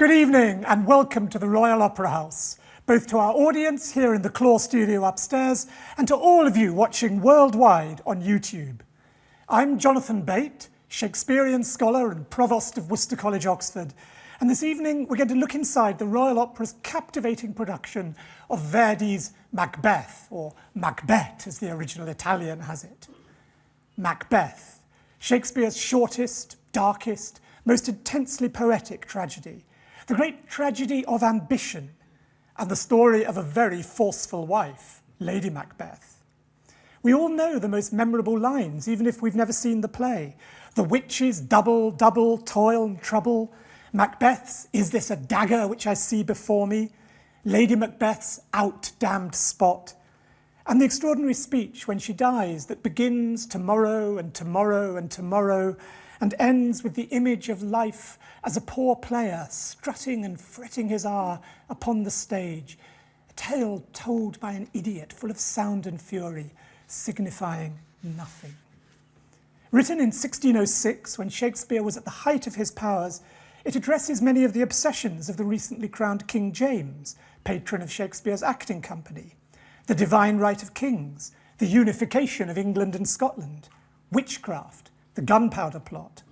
Good evening and welcome to the Royal Opera House, both to our audience here in the Claw studio upstairs and to all of you watching worldwide on YouTube. I'm Jonathan Bate, Shakespearean scholar and Provost of Worcester College, Oxford, and this evening we're going to look inside the Royal Opera's captivating production of Verdi's Macbeth, or Macbeth as the original Italian has it. Macbeth, Shakespeare's shortest, darkest, most intensely poetic tragedy. The great tragedy of ambition and the story of a very forceful wife, Lady Macbeth. We all know the most memorable lines, even if we've never seen the play. The witches double, double, toil and trouble. Macbeth's, is this a dagger which I see before me? Lady Macbeth's out-damned spot. And the extraordinary speech when she dies that begins tomorrow and tomorrow and tomorrow and ends with the image of life as a poor player strutting and fretting his hour upon the stage, a tale told by an idiot full of sound and fury, signifying nothing. Written in 1606, when Shakespeare was at the height of his powers, it addresses many of the obsessions of the recently crowned King James, patron of Shakespeare's acting company: the divine right of kings, the unification of England and Scotland, witchcraft, the gunpowder plot.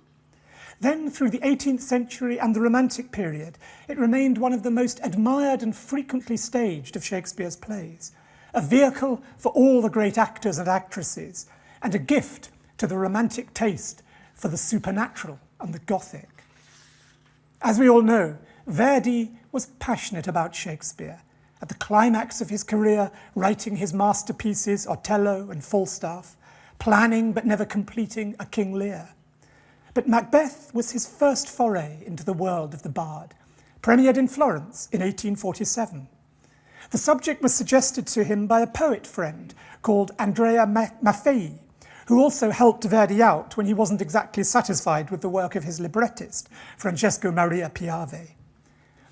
Then, through the 18th century and the Romantic period, it remained one of the most admired and frequently staged of Shakespeare's plays, a vehicle for all the great actors and actresses, and a gift to the Romantic taste for the supernatural and the Gothic. As we all know, Verdi was passionate about Shakespeare, at the climax of his career writing his masterpieces Othello and Falstaff, planning but never completing A King Lear. But Macbeth was his first foray into the world of the bard, premiered in Florence in 1847. The subject was suggested to him by a poet friend called Andrea Maffei, who also helped Verdi out when he wasn't exactly satisfied with the work of his librettist, Francesco Maria Piave.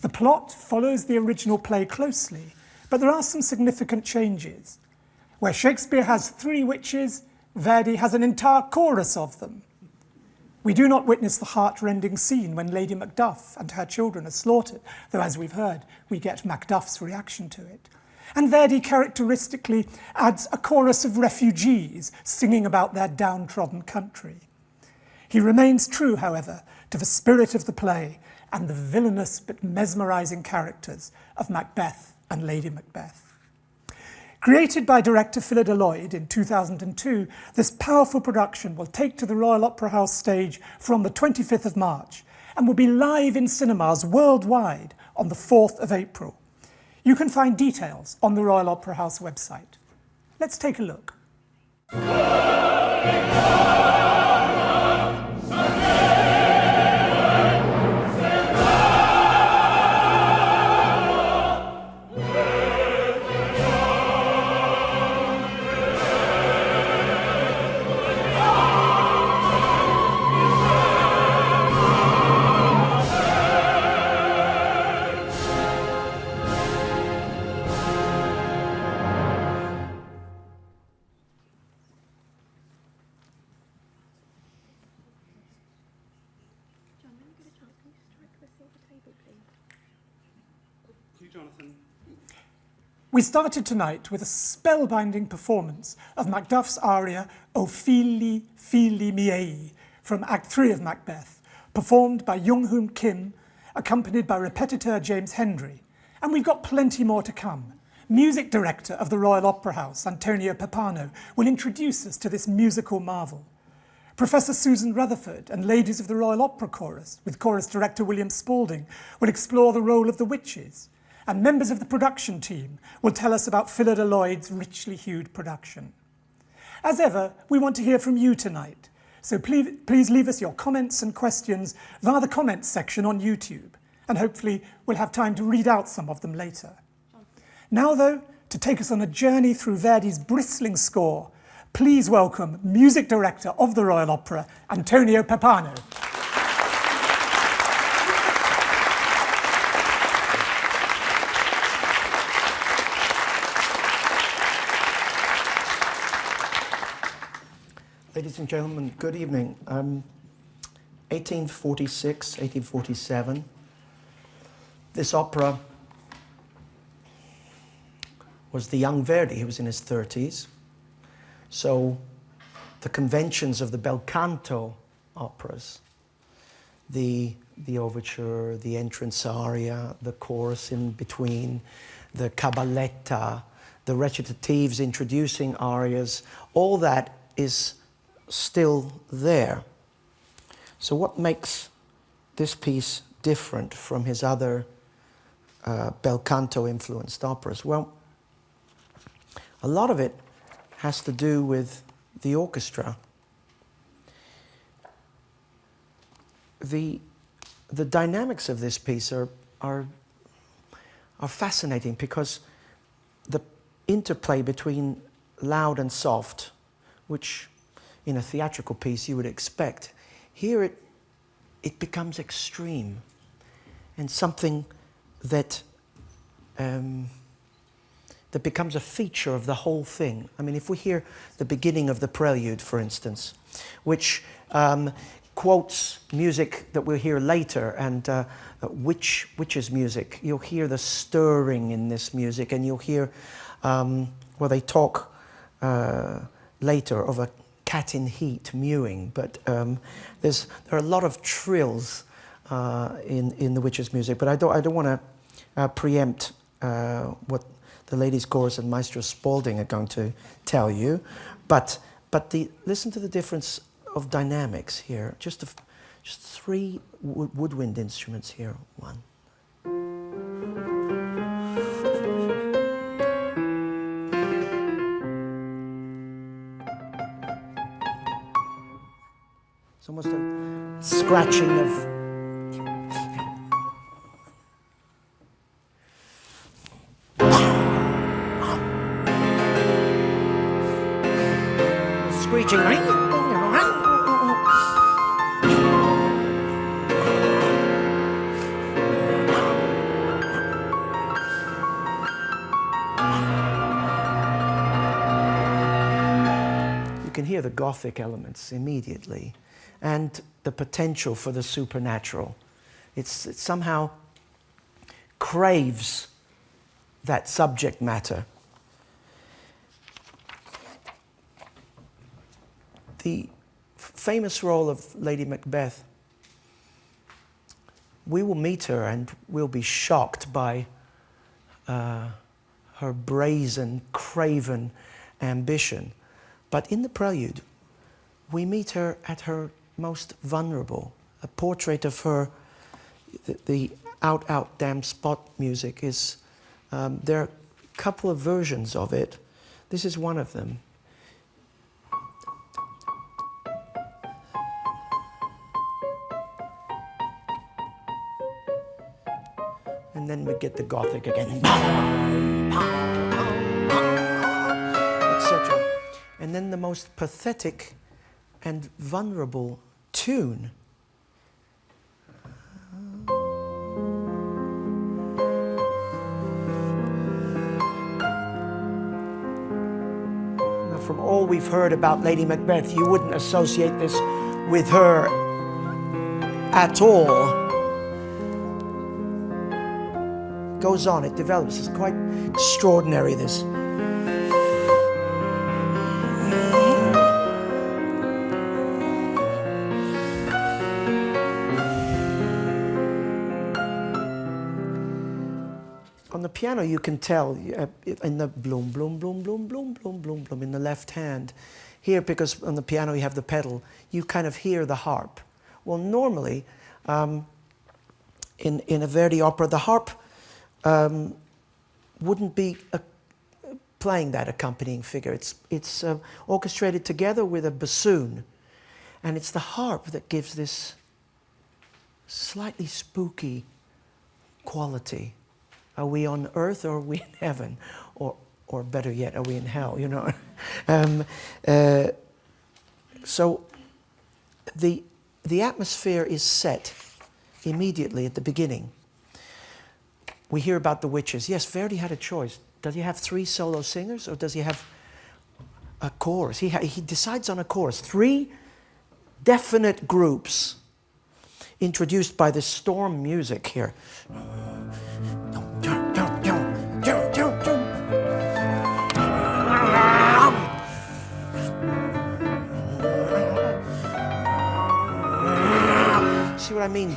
The plot follows the original play closely, but there are some significant changes. Where Shakespeare has 3 witches, Verdi has an entire chorus of them. We do not witness the heart-rending scene when Lady Macbeth and her children are slaughtered, though, as we've heard, we get Macduff's reaction to it. And Verdi characteristically adds a chorus of refugees singing about their downtrodden country. He remains true, however, to the spirit of the play and the villainous but mesmerising characters of Macbeth and Lady Macbeth. Created by director Phyllida Lloyd in 2002, this powerful production will take to the Royal Opera House stage from the 25th of March and will be live in cinemas worldwide on the 4th of April. You can find details on the Royal Opera House website. Let's take a look. We started tonight with a spellbinding performance of Macduff's aria O Fili, Fili Miei from Act 3 of Macbeth, performed by Young-Hoon Kim, accompanied by repetiteur James Hendry. And we've got plenty more to come. Music director of the Royal Opera House, Antonio Pappano, will introduce us to this musical marvel. Professor Susan Rutherford and ladies of the Royal Opera Chorus, with chorus director William Spalding, will explore the role of the witches. And members of the production team will tell us about Phyllida Lloyd's richly hued production. As ever, we want to hear from you tonight, so please leave us your comments and questions via the comments section on YouTube, and hopefully we'll have time to read out some of them later. Now, though, to take us on a journey through Verdi's bristling score, please welcome music director of the Royal Opera, Antonio Pappano. Ladies and gentlemen, good evening. 1846, 1847. This opera was the young Verdi. He was in his 30s. So the conventions of the bel canto operas, the overture, the entrance aria, the chorus in between, the caballetta, the recitatives introducing arias, all that is still there. So what makes this piece different from his other bel canto influenced operas? Well, a lot of it has to do with the orchestra. the dynamics of this piece are fascinating, because the interplay between loud and soft, which in a theatrical piece you would expect, here it becomes extreme, and something that that becomes a feature of the whole thing. I mean, if we hear the beginning of the prelude, for instance, which quotes music that we'll hear later, and witches' music, you'll hear the stirring in this music, and you'll hear, well, they talk later of a cat in heat mewing, but there are a lot of trills in the witches' music, but I don't want to preempt what the ladies' chorus and Maestro Spalding are going to tell you, but listen to the difference of dynamics here. Just three woodwind instruments here. One. It's almost a scratching of. Screeching. You can hear the Gothic elements immediately, and the potential for the supernatural. It somehow craves that subject matter. The famous role of Lady Macbeth, we will meet her and we'll be shocked by her brazen, craven ambition. But in the prelude, we meet her at her most vulnerable. A portrait of her, the out, out, damn spot music is, there are a couple of versions of it. This is one of them. And then we get the Gothic again, etc. And then the most pathetic and vulnerable tune. Now, from all we've heard about Lady Macbeth, you wouldn't associate this with her at all. Goes on, it develops. It's quite extraordinary, this. On the piano, you can tell in the bloom, bloom, bloom, bloom, bloom, bloom, bloom, bloom in the left hand. Here, because on the piano you have the pedal, you kind of hear the harp. Well, normally, in a Verdi opera, the harp wouldn't be playing that accompanying figure. It's orchestrated together with a bassoon, and it's the harp that gives this slightly spooky quality. Are we on earth or are we in heaven? Or better yet, are we in hell, you know? So the atmosphere is set immediately at the beginning. We hear about the witches. Yes, Verdi had a choice. Does he have 3 solo singers, or does he have a chorus? He decides on a chorus. 3 definite groups introduced by the storm music here. See what I mean?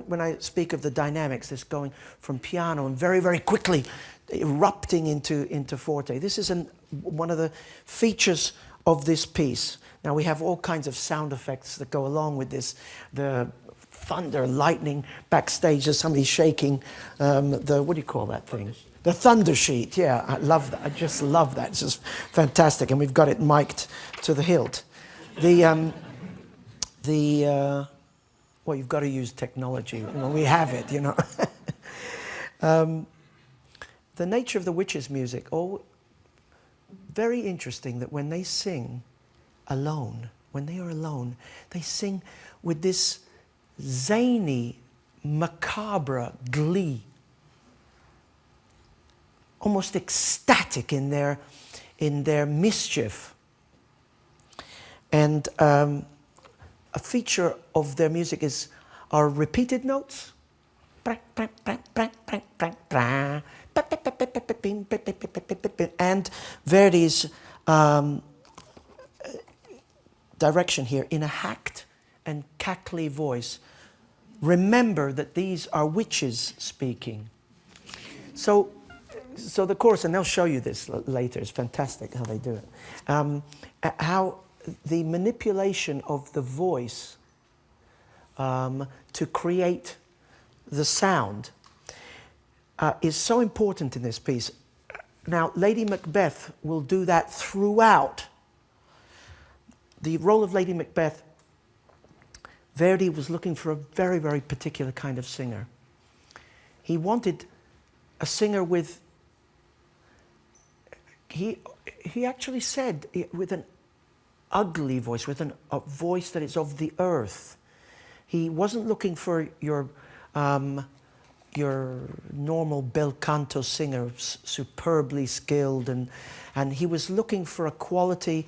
When I speak of the dynamics, this going from piano and very, very quickly erupting into forte. This is one of the features of this piece. Now we have all kinds of sound effects that go along with this. The thunder, lightning backstage. There's somebody shaking what do you call that thing? The thunder sheet. Yeah, I love that. I just love that. It's just fantastic, and we've got it mic'd to the hilt. well, you've got to use technology when we have it, you know. The nature of the witches' music, very interesting that when they sing alone, when they are alone, they sing with this zany, macabre glee, almost ecstatic in their mischief. And a feature of their music are repeated notes. And Verdi's direction here in a hacked and cackly voice. Remember that these are witches speaking. So the chorus, and they'll show you this later, it's fantastic how they do it. How the manipulation of the voice to create the sound is so important in this piece. Now, Lady Macbeth will do that throughout. The role of Lady Macbeth, Verdi was looking for a very, very particular kind of singer. He wanted a singer with, he actually said, with an ugly voice, with a voice that is of the earth. He wasn't looking for your normal bel canto singer, superbly skilled, and he was looking for a quality,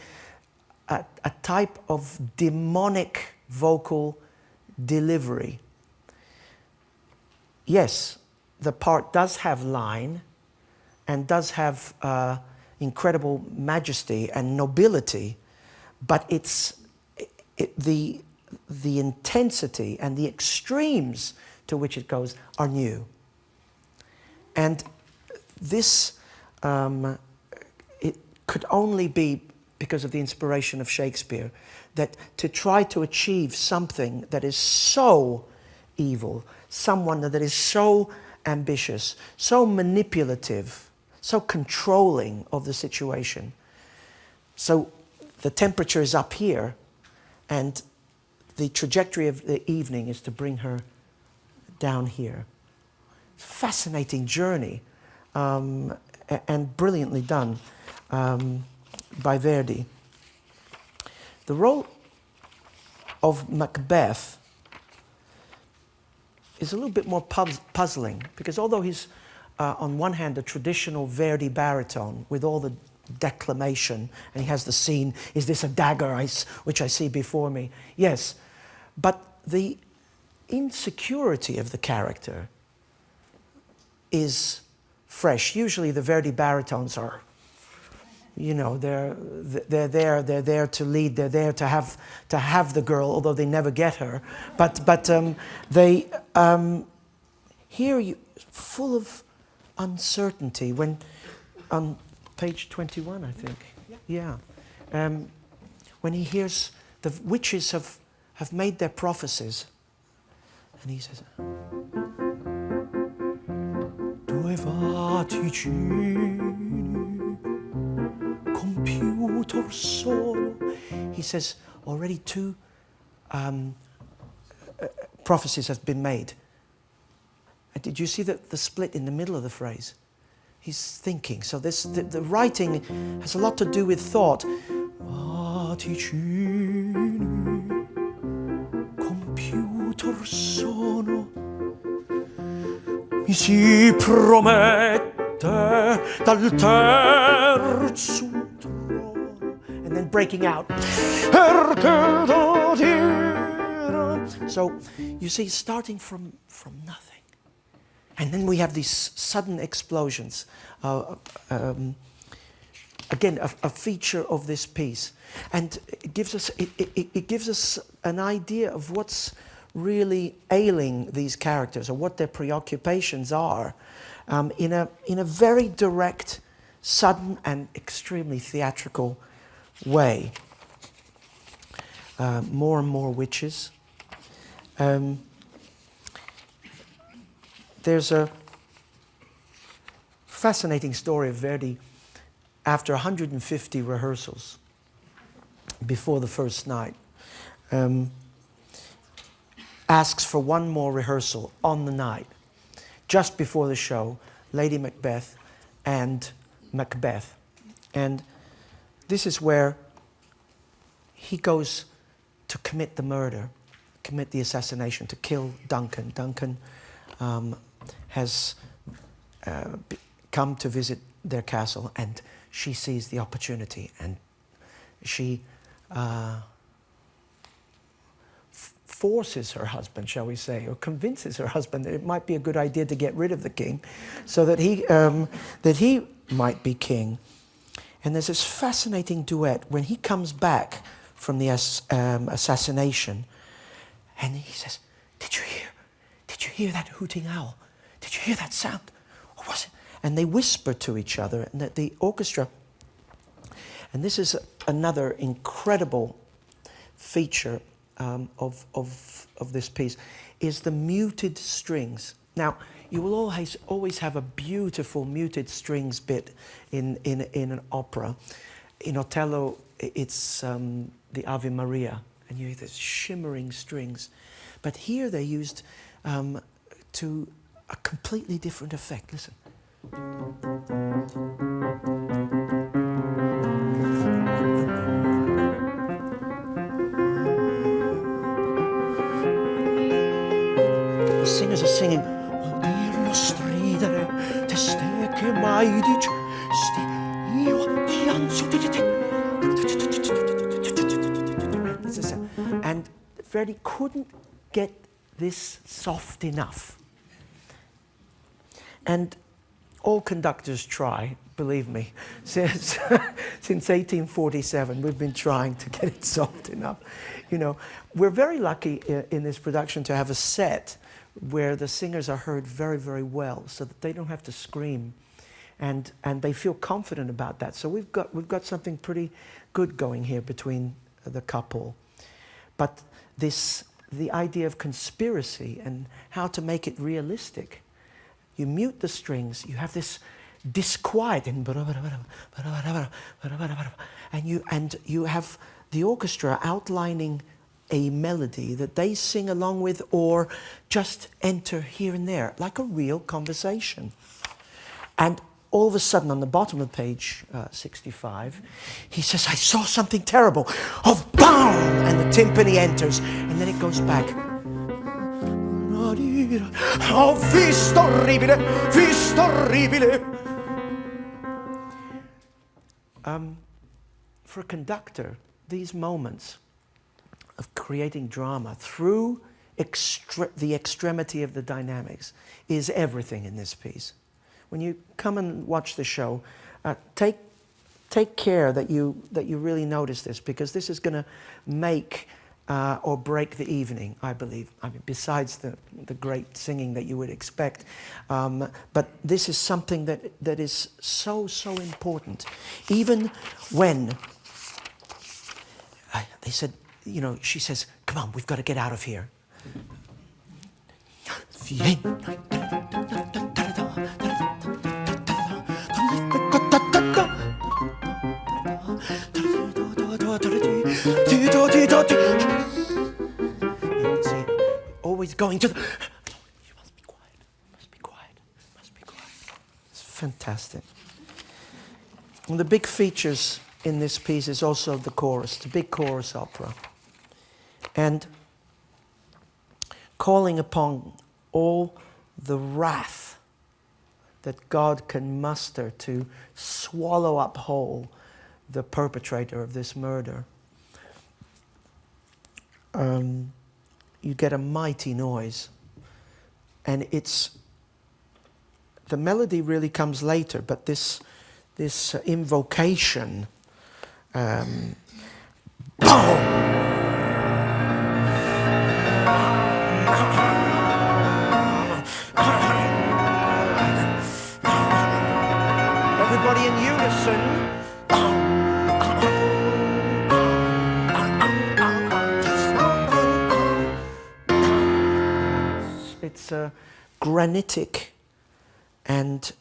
a type of demonic vocal delivery. Yes, the part does have line and does have incredible majesty and nobility, but the intensity and the extremes to which it goes are new. And this, it could only be because of the inspiration of Shakespeare, that to try to achieve something that is so evil, someone that is so ambitious, so manipulative, so controlling of the situation. So the temperature is up here, and the trajectory of the evening is to bring her down here. Fascinating journey, and brilliantly done by Verdi. The role of Macbeth is a little bit more puzzling, because although he's on one hand a traditional Verdi baritone with all the declamation, and he has the scene, is this a dagger which I see before me? Yes, but the insecurity of the character is fresh. Usually the Verdi baritones are, you know, they're there to lead, they're there to have the girl, although they never get her. But they here you full of uncertainty. When on page 21, I think, yeah, when he hears the witches have made their prophecies, and he says, Due vaticini computor sono. He says already two prophecies have been made. And did you see the split in the middle of the phrase? He's thinking. So the writing has a lot to do with thought. Vaticini computor sono. Mi si promette dal terzo trono. And then breaking out. So you see, starting from nothing. And then we have these sudden explosions. Again, a feature of this piece. And it gives us an idea of what's really ailing these characters, or what their preoccupations are, in a very direct, sudden, and extremely theatrical way. More and more witches. There's a fascinating story of Verdi after 150 rehearsals before the first night. asks for one more rehearsal on the night, just before the show, Lady Macbeth and Macbeth. And this is where he goes to commit the murder, commit the assassination, to kill Duncan. Duncan has come to visit their castle, and she sees the opportunity, and she forces her husband, shall we say, or convinces her husband that it might be a good idea to get rid of the king so that he might be king. And there's this fascinating duet when he comes back from the assassination, and he says, Did you hear that hooting owl? Did you hear that sound? What was it? And they whisper to each other, and the orchestra, and this is another incredible feature of this piece, is the muted strings. Now, you will always have a beautiful muted strings bit in an opera. In Othello, it's the Ave Maria, and you hear these shimmering strings. But here they're used to a completely different effect. Listen. The singers are singing, "Dirlo stridere, te ste che mai dici, io ti anso di te." And Verdi couldn't get this soft enough. And all conductors try, believe me. Since 1847, we've been trying to get it soft enough. You know, we're very lucky in this production to have a set where the singers are heard very, very well, so that they don't have to scream, and they feel confident about that. So we've got something pretty good going here between the couple. But the idea of conspiracy and how to make it realistic. You mute the strings, you have this disquiet, and you have the orchestra outlining a melody that they sing along with or just enter here and there, like a real conversation. And all of a sudden, on the bottom of page 65, he says, I saw something terrible. Oh, BAM! And the timpani enters, and then it goes back. Oh, visto orribile, visto orribile. For a conductor, these moments of creating drama through the extremity of the dynamics is everything in this piece. When you come and watch the show, take care that you really notice this, because this is going to make or break the evening, I believe. I mean, besides the great singing that you would expect, but this is something that is so important. Even when they said, you know, she says, "Come on, we've got to get out of here." Always going to the... You must be quiet, must be quiet, must be quiet. It's fantastic. One of the big features in this piece is also the chorus, the big chorus opera. And calling upon all the wrath that God can muster to swallow up whole the perpetrator of this murder. You get a mighty noise, and the melody really comes later, but this invocation, boom! Everybody in unison. It's granitic and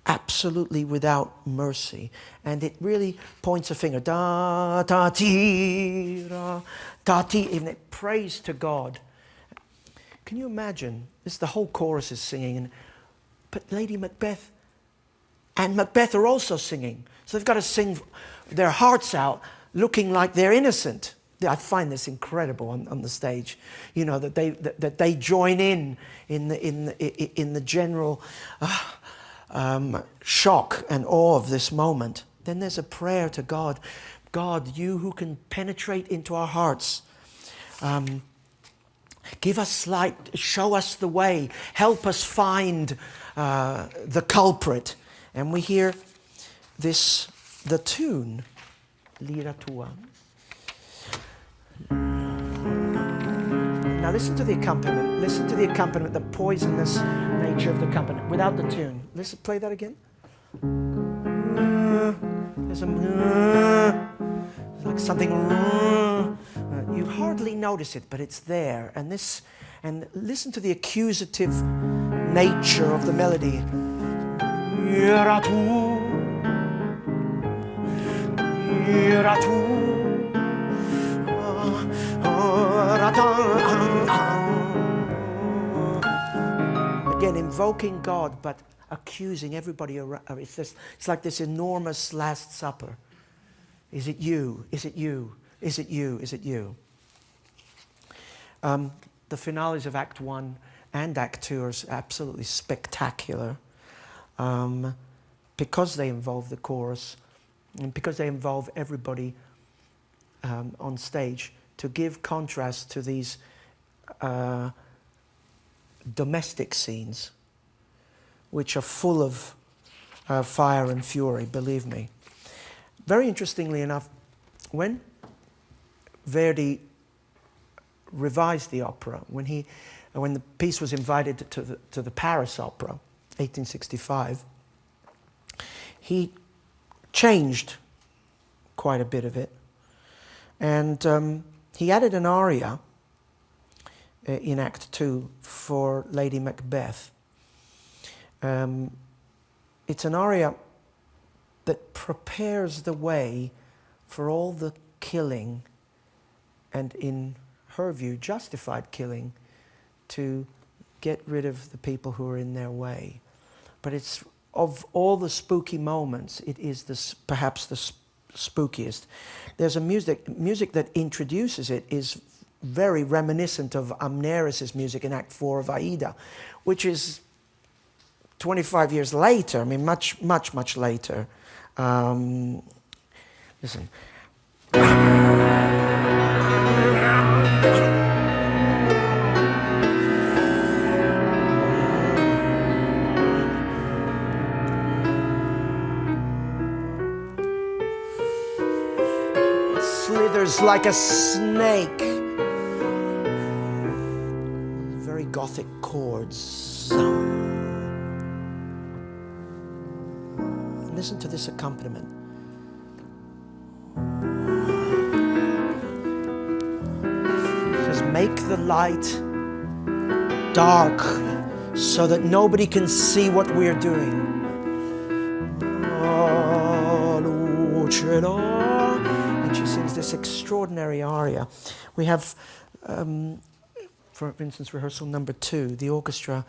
absolutely without mercy, and it really points a finger. Da da ti da da ti, even it prays to God Can you imagine? This, the whole chorus is singing, but Lady Macbeth and Macbeth are also singing. So they've got to sing their hearts out, looking like they're innocent. I find this incredible on the stage. You know, that they join in the general shock and awe of this moment. Then there's a prayer to God. God, you who can penetrate into our hearts, give us light, show us the way, help us find the culprit. And we hear this, the tune, Lira tua. Now listen to the accompaniment. Listen to the accompaniment, the poisonous nature of the accompaniment, without the tune. Listen, play that again. There's like something. You hardly notice it, but it's there. And listen to the accusative nature of the melody. Ira tu, ira tu. Again, invoking God, but accusing everybody around. It's like this enormous Last Supper. Is it you? Is it you? Is it you? Is it you? The finales of Act 1 and Act 2 are absolutely spectacular because they involve the chorus and because they involve everybody on stage, to give contrast to these domestic scenes, which are full of fire and fury, believe me. Very interestingly enough, when Verdi revised the opera, when the piece was invited to the Paris Opera, 1865, he changed quite a bit of it, and he added an aria in Act 2 for Lady Macbeth. It's an aria that prepares the way for all the killing, and in her view, justified killing, to get rid of the people who are in their way. But it's, of all the spooky moments, it is perhaps the spookiest. There's a music that introduces it is very reminiscent of Amneris's music in Act 4 of Aida, which is 25 years later. I mean, much later. Listen. It slithers like a snake. Very gothic chords. Listen to this accompaniment. It says, make the light dark so that nobody can see what we're doing. And she sings this extraordinary aria. We have, for instance, rehearsal number 2, the orchestra.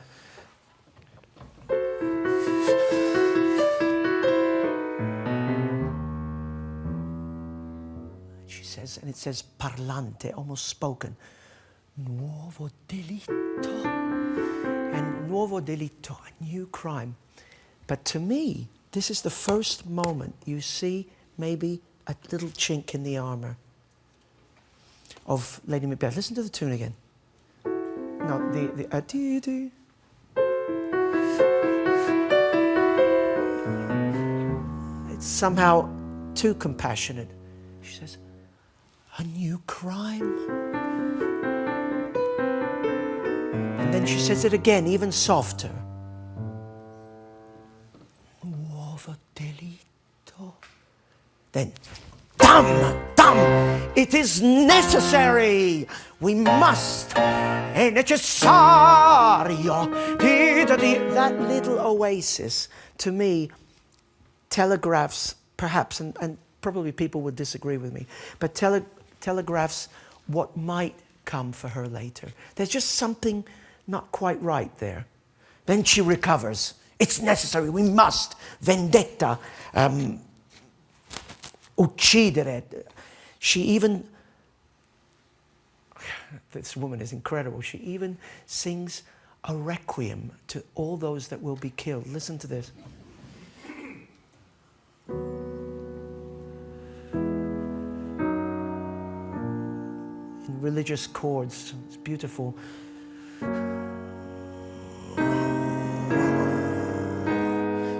And it says parlante, almost spoken. Nuovo delitto. And nuovo delitto, a new crime. But to me, this is the first moment you see maybe a little chink in the armor of Lady Macbeth. Listen to the tune again. No, the dee. It's somehow too compassionate. She says, a new crime. And then she says it again, even softer. Nuovo delitto. Then, dam! It is necessary. We must. È necessario. That little oasis, to me, telegraphs, perhaps, and probably people would disagree with me, but telegraphs what might come for her later. There's just something not quite right there. Then she recovers. It's necessary, we must. Vendetta, uccidere. She even, this woman is incredible, she even sings a requiem to all those that will be killed. Listen to this. In religious chords, it's beautiful.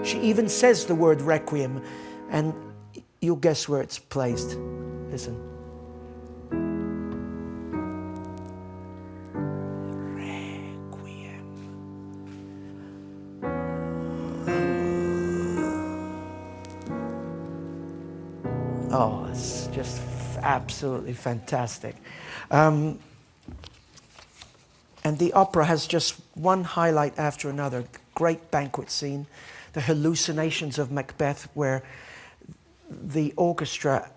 She even says the word requiem, and you'll guess where it's placed. Listen. Requiem. Oh, it's just absolutely fantastic. And the opera has just one highlight after another. Great banquet scene. The Hallucinations of Macbeth, where the orchestra,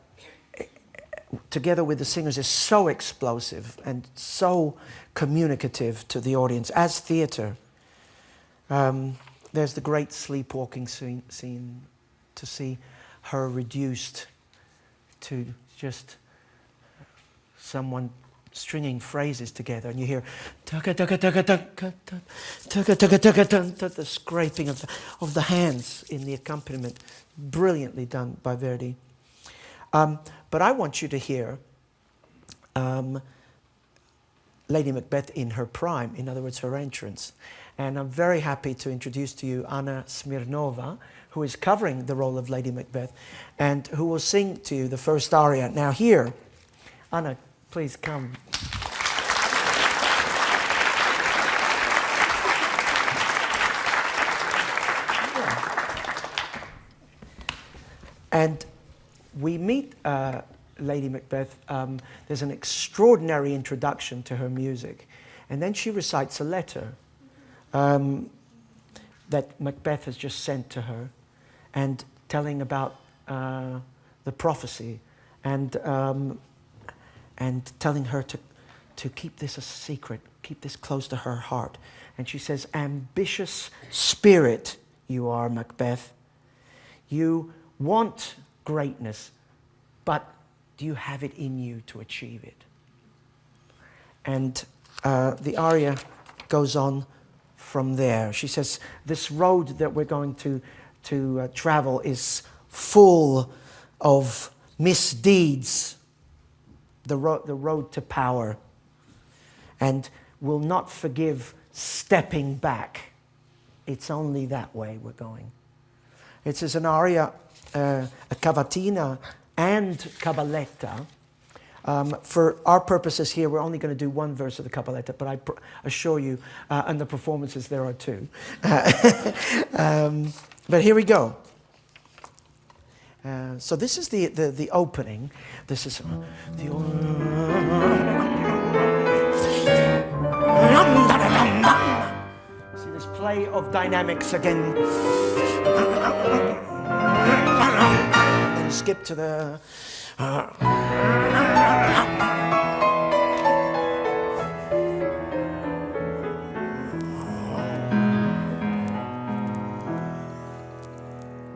together with the singers, is so explosive and so communicative to the audience as theatre. There's the great sleepwalking scene to see her reduced to just someone stringing phrases together, and you hear the scraping of the hands in the accompaniment, brilliantly done by Verdi. But I want you to hear Lady Macbeth in her prime, in other words, her entrance. And I'm very happy to introduce to you Anna Smirnova, who is covering the role of Lady Macbeth, and who will sing to you the first aria. Now here, Anna, please come. And we meet Lady Macbeth. There's an extraordinary introduction to her music. And then she recites a letter that Macbeth has just sent to her, and telling about the prophecy, and telling her to keep this a secret, keep this close to her heart. And she says, ambitious spirit you are, Macbeth. You want greatness, but do you have it in you to achieve it? And the aria goes on from there. She says, this road that we're going to travel is full of misdeeds, the road to power, and will not forgive stepping back. It's only that way we're going. It is an aria, a cavatina and cabaletta. For our purposes here, we're only going to do one verse of the cabaletta, but I assure you, in the performances there are two. But here we go. So this is the opening. This is the see this play of dynamics again. Then skip to the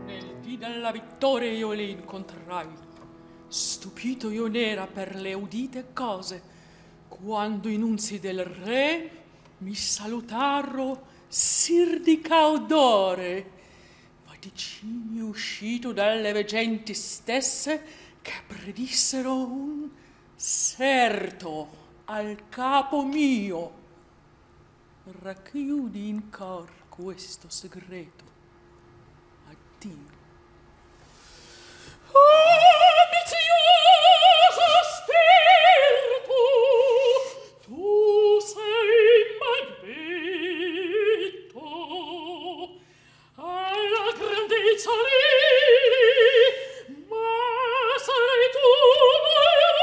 Nel dì della vittoria io le incontrai, stupito io n'era per le udite cose, quando i nunzi del re mi salutarono sir di caudore, vaticini uscito dalle veggenti stesse che predissero un serto al capo mio. Racchiudi in cor questo segreto. Addio. Ambizioso spirito, tu sei Macbetto, alla grandezza lì, ma sarai tu malvagio.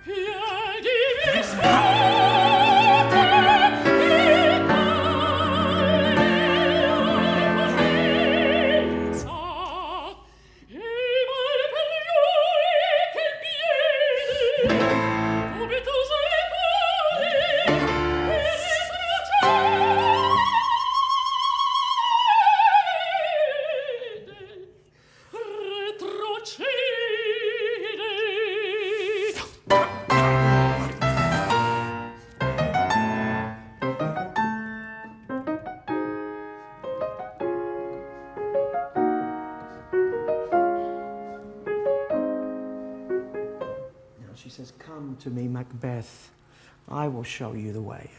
Piedi to me, Macbeth. I will show you the way.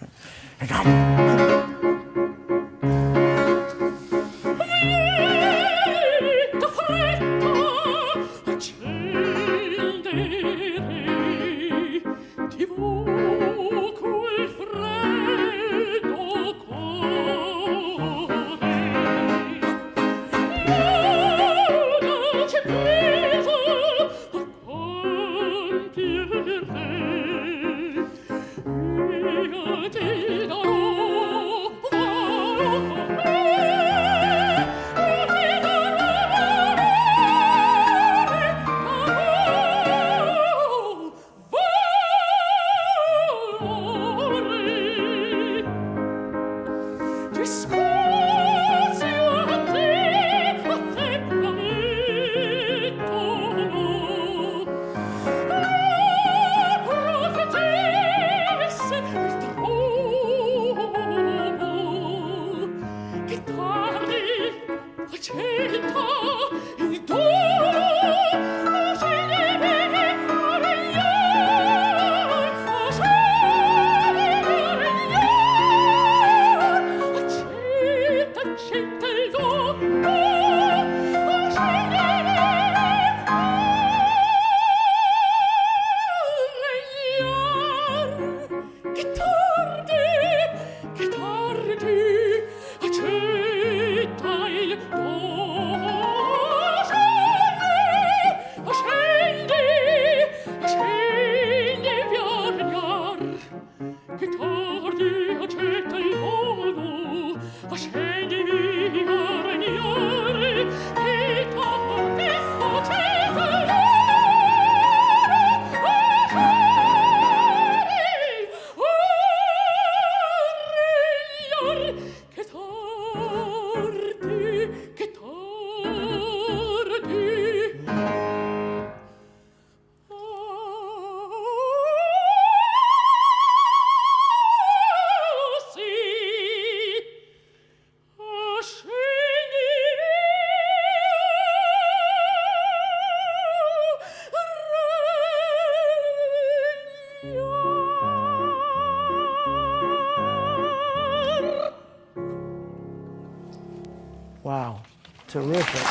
Wow, terrific.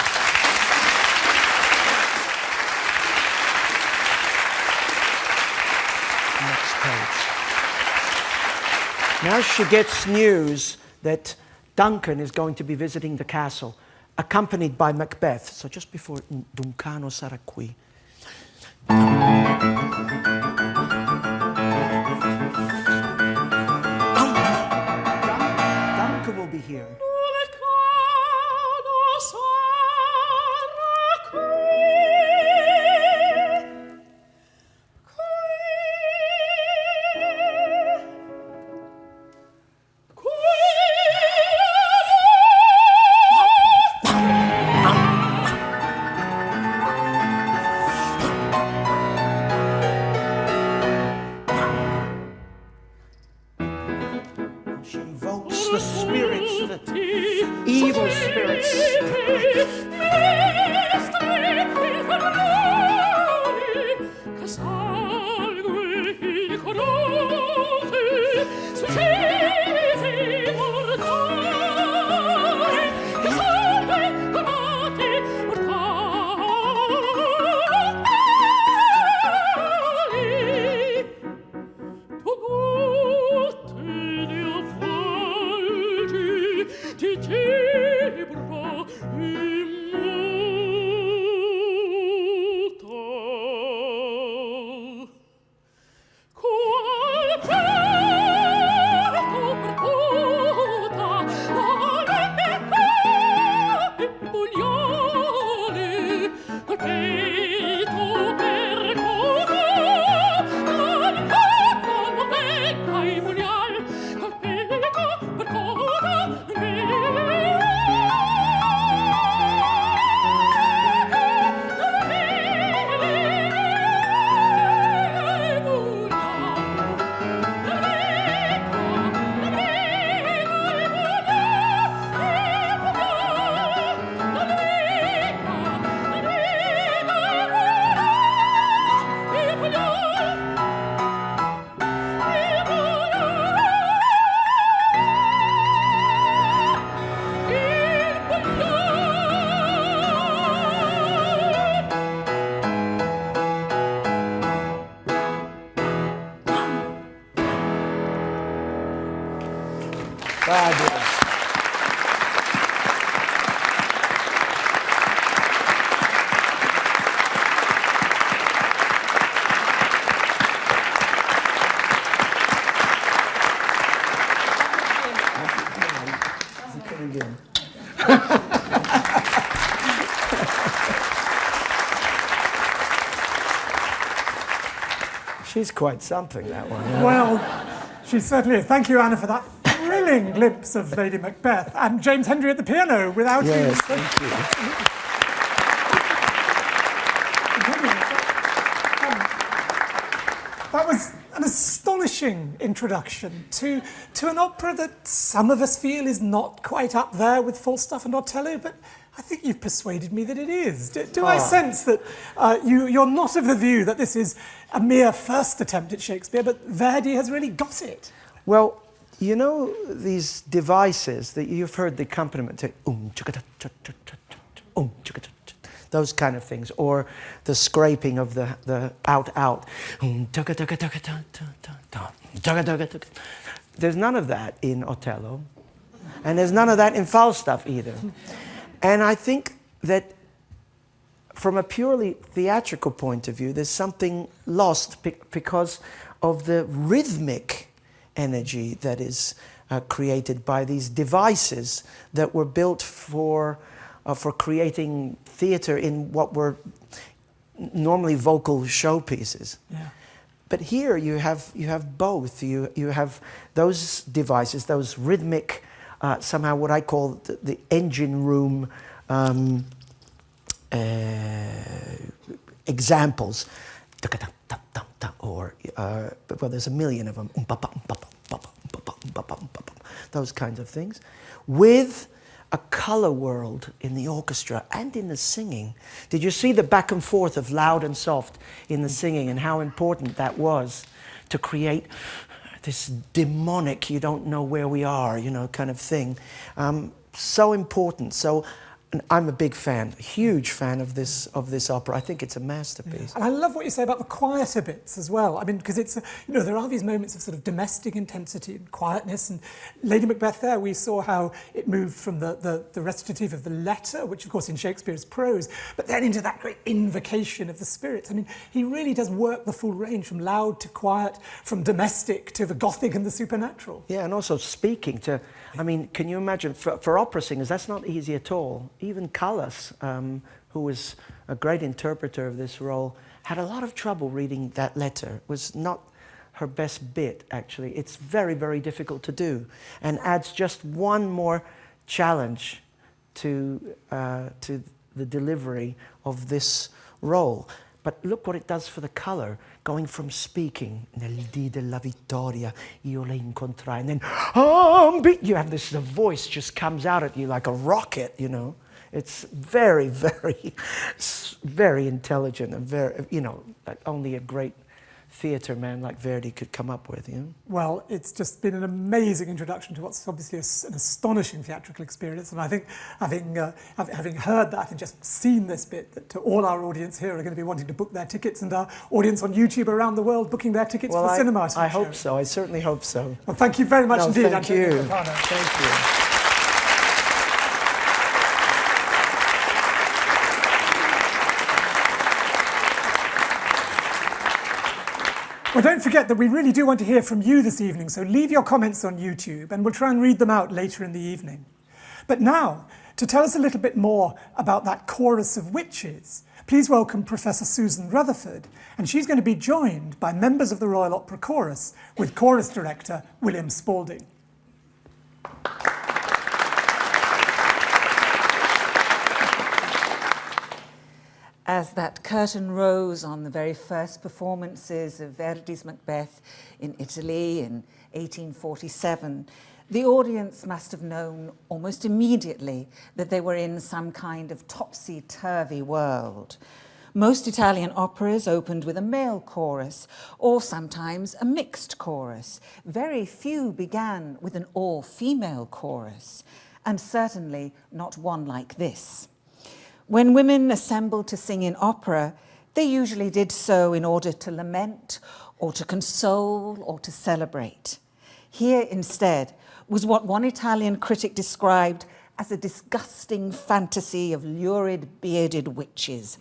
Next page. Now she gets news that Duncan is going to be visiting the castle, accompanied by Macbeth. So just before Duncano sarà qui. Duncan will be here. The spirits, the evil spirits. Di Tibro in Fabulous. She's quite something, that one. Yeah. Well, she certainly is. Thank you, Anna, for that thrilling glimpse of Lady Macbeth. And James Hendry at the piano, without you. Yes, thank you. That was an astonishing introduction to an opera that some of us feel is not quite up there with Falstaff and Othello, but I think you've persuaded me that it is. Do I sense that you're not of the view that this is a mere first attempt at Shakespeare, but Verdi has really got it? Well, you know these devices that you've heard the accompaniment to those kind of things, or the scraping of the out. There's none of that in Othello, and there's none of that in Falstaff either. And I think that from a purely theatrical point of view, there's something lost because of the rhythmic energy that is created by these devices that were built for creating theatre in what were normally vocal showpieces. Yeah. But here you have both. You have those devices, those rhythmic, somehow what I call the engine room examples, or well, there's a million of them. Those kinds of things, with a color world in the orchestra and in the singing. Did you see the back and forth of loud and soft in the singing, and how important that was to create this demonic, you don't know where we are, you know, kind of thing. So important. So I'm a big fan, a huge fan of this opera. I think it's a masterpiece. And I love what you say about the quieter bits as well. I mean, because it's, you know, there are these moments of sort of domestic intensity and quietness. And Lady Macbeth there, we saw how it moved from the recitative of the letter, which of course in Shakespeare's prose, but then into that great invocation of the spirits. I mean, he really does work the full range, from loud to quiet, from domestic to the Gothic and the supernatural. Yeah, and also speaking to, I mean, can you imagine, for opera singers, that's not easy at all. Even Callas, who was a great interpreter of this role, had a lot of trouble reading that letter. It was not her best bit, actually. It's very, very difficult to do, and adds just one more challenge to the delivery of this role. But look what it does for the color, going from speaking, nel dì della vittoria, io le incontrai, and then, you have this, the voice just comes out at you like a rocket, you know. It's very, very, very intelligent and very, you know, like only a great theatre man like Verdi could come up with, you know? Well, it's just been an amazing introduction to what's obviously an astonishing theatrical experience, and I think having heard that and just seen this bit, that to all our audience here are going to be wanting to book their tickets, and our audience on YouTube around the world booking their tickets for the cinema. I hope so. I certainly hope so. Well, thank you very much indeed. Thank you. Thank you. Well, don't forget that we really do want to hear from you this evening, so leave your comments on YouTube and we'll try and read them out later in the evening. But now, to tell us a little bit more about that chorus of witches, please welcome Professor Susan Rutherford, and she's going to be joined by members of the Royal Opera Chorus with chorus director William Spalding. As that curtain rose on the very first performances of Verdi's Macbeth in Italy in 1847, the audience must have known almost immediately that they were in some kind of topsy-turvy world. Most Italian operas opened with a male chorus, or sometimes a mixed chorus. Very few began with an all-female chorus, and certainly not one like this. When women assembled to sing in opera, they usually did so in order to lament, or to console, or to celebrate. Here, instead, was what one Italian critic described as a disgusting fantasy of lurid, bearded witches.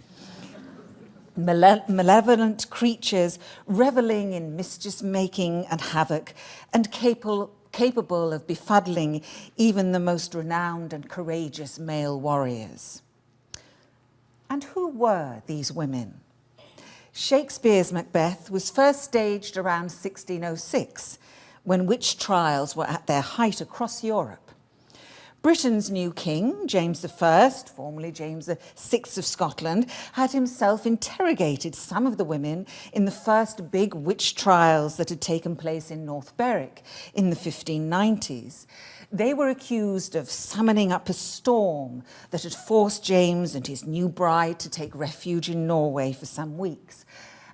Malevolent creatures reveling in mischief-making and havoc, and capable of befuddling even the most renowned and courageous male warriors. And who were these women? Shakespeare's Macbeth was first staged around 1606, when witch trials were at their height across Europe. Britain's new king, James I, formerly James VI of Scotland, had himself interrogated some of the women in the first big witch trials that had taken place in North Berwick in the 1590s. They were accused of summoning up a storm that had forced James and his new bride to take refuge in Norway for some weeks,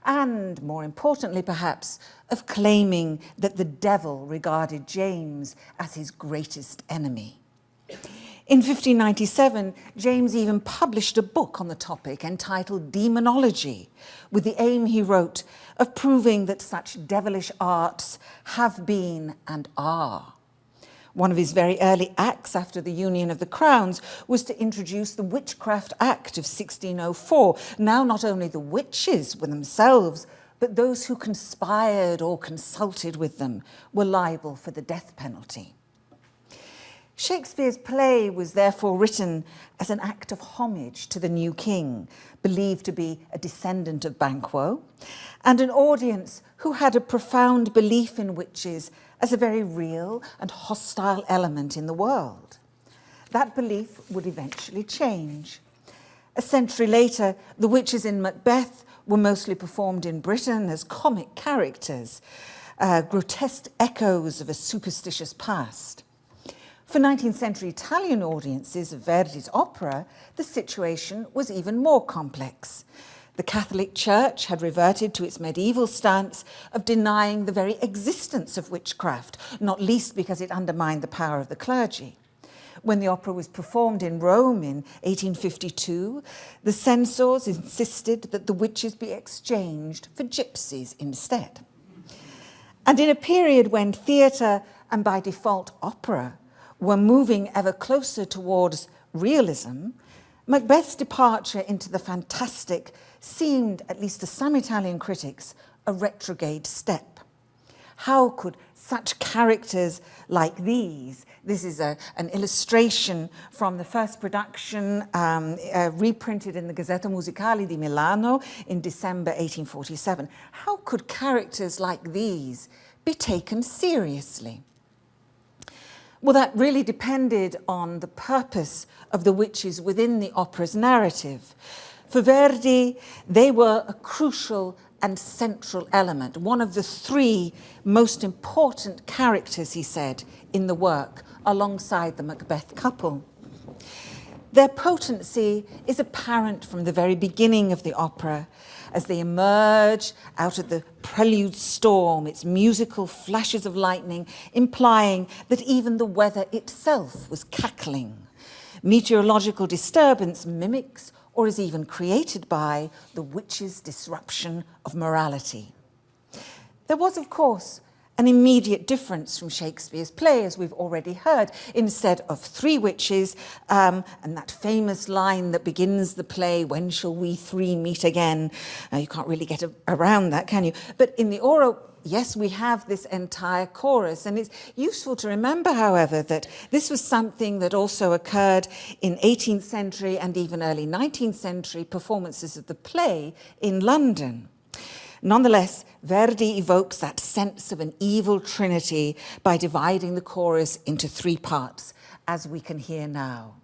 and, more importantly perhaps, of claiming that the devil regarded James as his greatest enemy. In 1597, James even published a book on the topic entitled Demonology, with the aim, he wrote, of proving that such devilish arts have been and are. One of his very early acts after the union of the crowns was to introduce the Witchcraft Act of 1604. Now not only the witches were themselves, but those who conspired or consulted with them were liable for the death penalty. Shakespeare's play was therefore written as an act of homage to the new king, believed to be a descendant of Banquo, and an audience who had a profound belief in witches as a very real and hostile element in the world. That belief would eventually change. A century later, the witches in Macbeth were mostly performed in Britain as comic characters, grotesque echoes of a superstitious past. For 19th century Italian audiences of Verdi's opera, the situation was even more complex. The Catholic Church had reverted to its medieval stance of denying the very existence of witchcraft, not least because it undermined the power of the clergy. When the opera was performed in Rome in 1852, the censors insisted that the witches be exchanged for gypsies instead. And in a period when theatre, and by default opera, were moving ever closer towards realism, Macbeth's departure into the fantastic seemed, at least to some Italian critics, a retrograde step. How could such characters like these, this is an illustration from the first production reprinted in the Gazzetta Musicale di Milano in December 1847, how could characters like these be taken seriously? Well, that really depended on the purpose of the witches within the opera's narrative. For Verdi, they were a crucial and central element, one of the three most important characters, he said, in the work, alongside the Macbeth couple. Their potency is apparent from the very beginning of the opera, as they emerge out of the prelude storm, its musical flashes of lightning implying that even the weather itself was cackling. Meteorological disturbance mimics or is even created by the witches' disruption of morality. There was, of course, an immediate difference from Shakespeare's play, as we've already heard. Instead of three witches, and that famous line that begins the play, "When shall we three meet again?" You can't really get around that, can you? But in the Oro, yes, we have this entire chorus, and it's useful to remember, however, that this was something that also occurred in 18th century and even early 19th century performances of the play in London. Nonetheless, Verdi evokes that sense of an evil trinity by dividing the chorus into three parts, as we can hear now.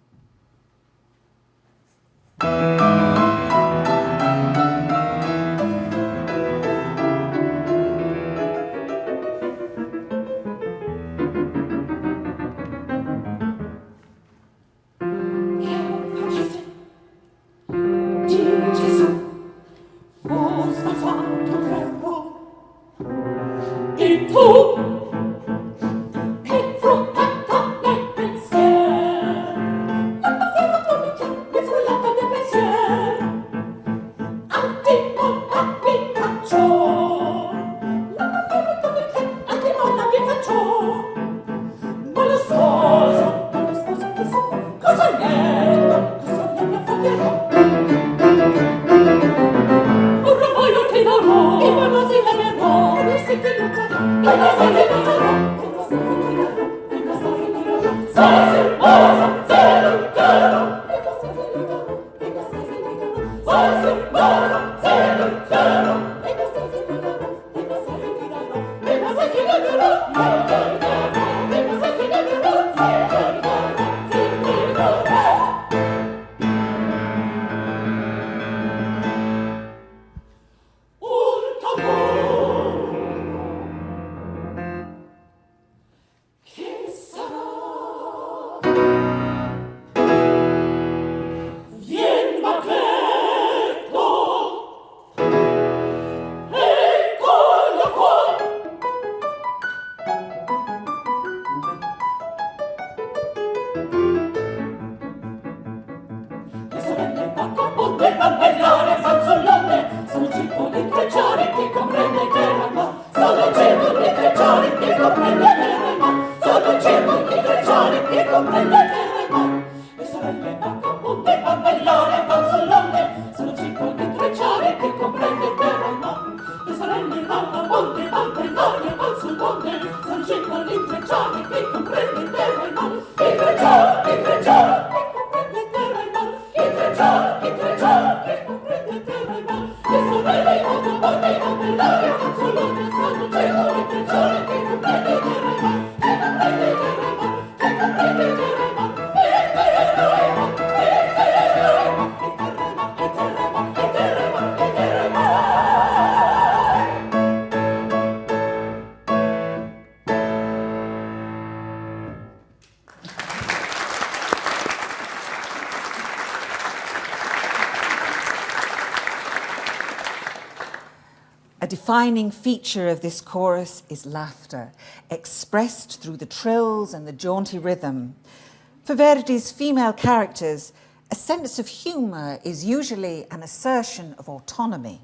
A defining feature of this chorus is laughter, expressed through the trills and the jaunty rhythm. For Verdi's female characters, a sense of humour is usually an assertion of autonomy.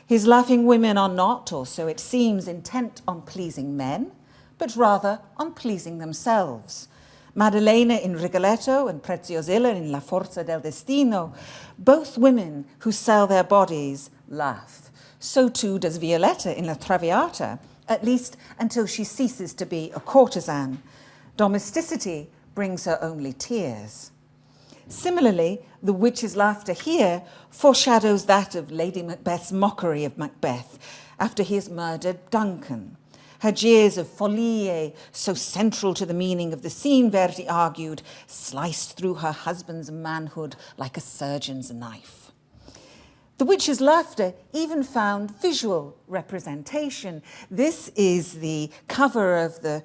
His laughing women are not, or so it seems, intent on pleasing men, but rather on pleasing themselves. Maddalena in Rigoletto and Preziosilla in La Forza del Destino, both women who sell their bodies laugh. So too does Violetta in La Traviata, at least until she ceases to be a courtesan. Domesticity brings her only tears. Similarly, the witch's laughter here foreshadows that of Lady Macbeth's mockery of Macbeth after he has murdered Duncan. Her jeers of folie, so central to the meaning of the scene, Verdi argued, sliced through her husband's manhood like a surgeon's knife. The witch's laughter even found visual representation. This is the cover of the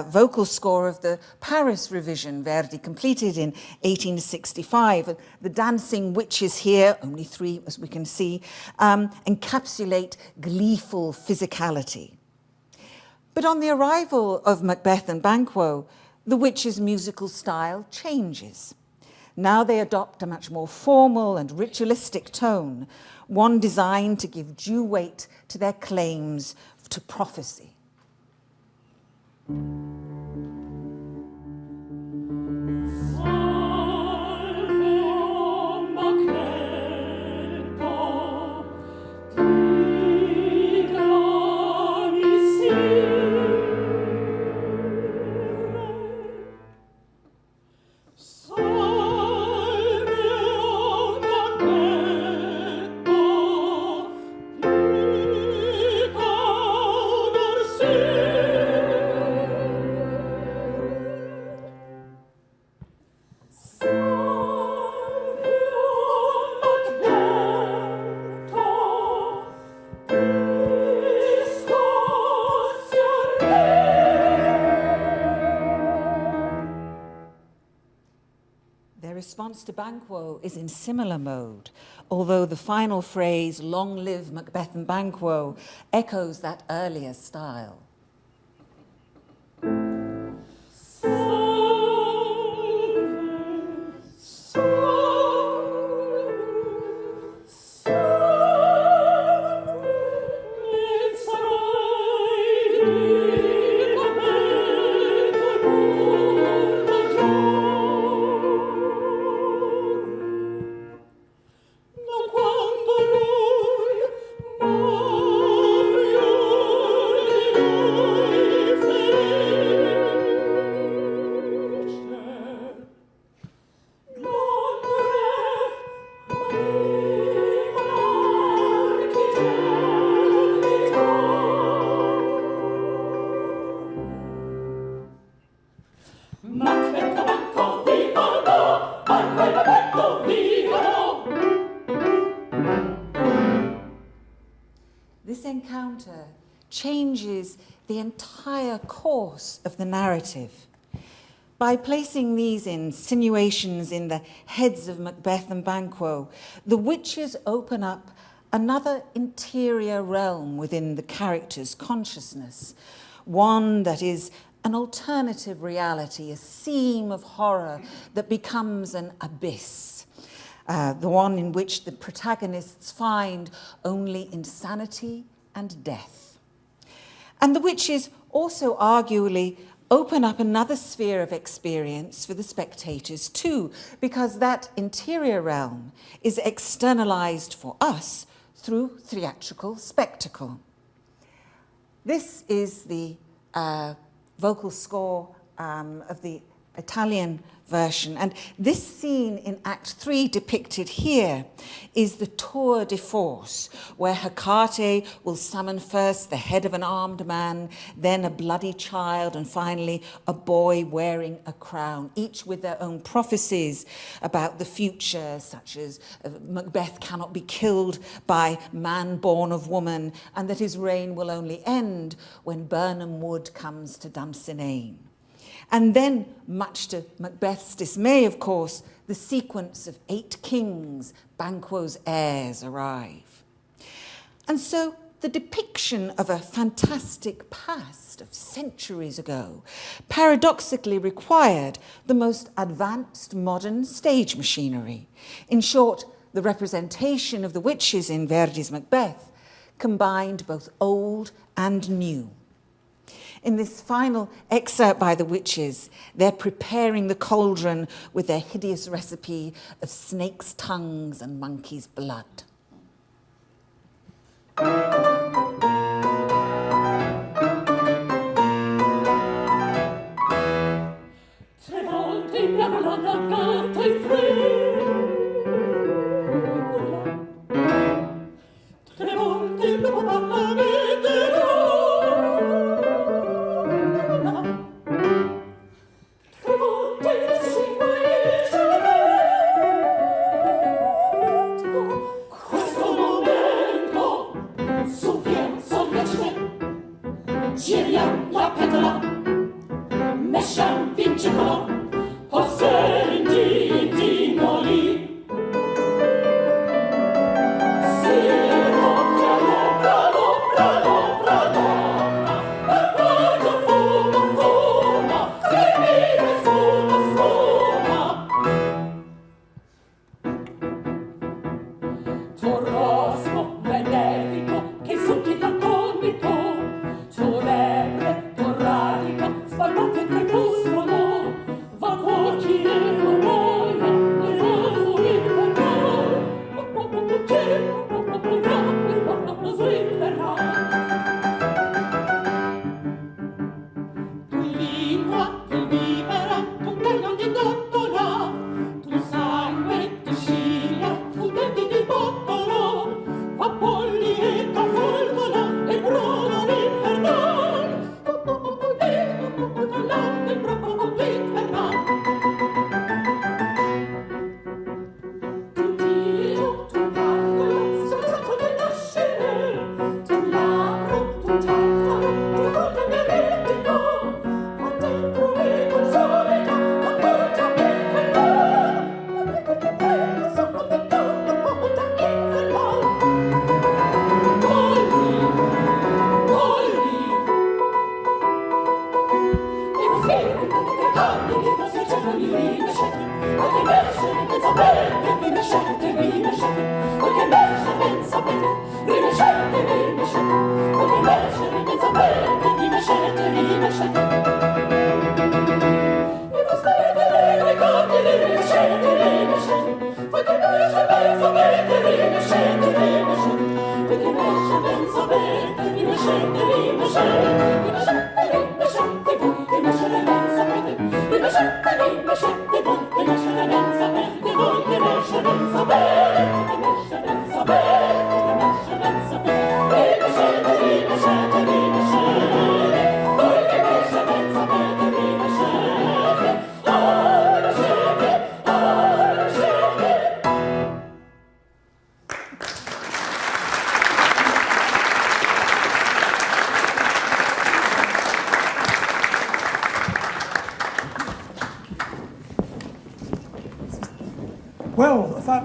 vocal score of the Paris revision Verdi completed in 1865. The dancing witches here, only 3 as we can see, encapsulate gleeful physicality. But on the arrival of Macbeth and Banquo, the witches' musical style changes. Now they adopt a much more formal and ritualistic tone, one designed to give due weight to their claims to prophecy. Response to Banquo is in similar mode, although the final phrase, "Long live Macbeth and Banquo," echoes that earlier style. Thank you. encounter changes the entire course of the narrative. By placing these insinuations in the heads of Macbeth and Banquo, the witches open up another interior realm within the character's consciousness, one that is an alternative reality, a seam of horror that becomes an abyss, the one in which the protagonists find only insanity and death. And the witches also arguably open up another sphere of experience for the spectators too, because that interior realm is externalized for us through theatrical spectacle. This is the vocal score of the Italian version, and this scene in Act 3 depicted here is the tour de force, where Hecate will summon first the head of an armed man, then a bloody child, and finally a boy wearing a crown, each with their own prophecies about the future, such as Macbeth cannot be killed by man born of woman, and that his reign will only end when Birnam Wood comes to Dunsinane. And then, much to Macbeth's dismay, of course, the sequence of 8 kings, Banquo's heirs, arrive. And so the depiction of a fantastic past of centuries ago paradoxically required the most advanced modern stage machinery. In short, the representation of the witches in Verdi's Macbeth combined both old and new. In this final excerpt by the witches, they're preparing the cauldron with their hideous recipe of snakes' tongues and monkey's blood.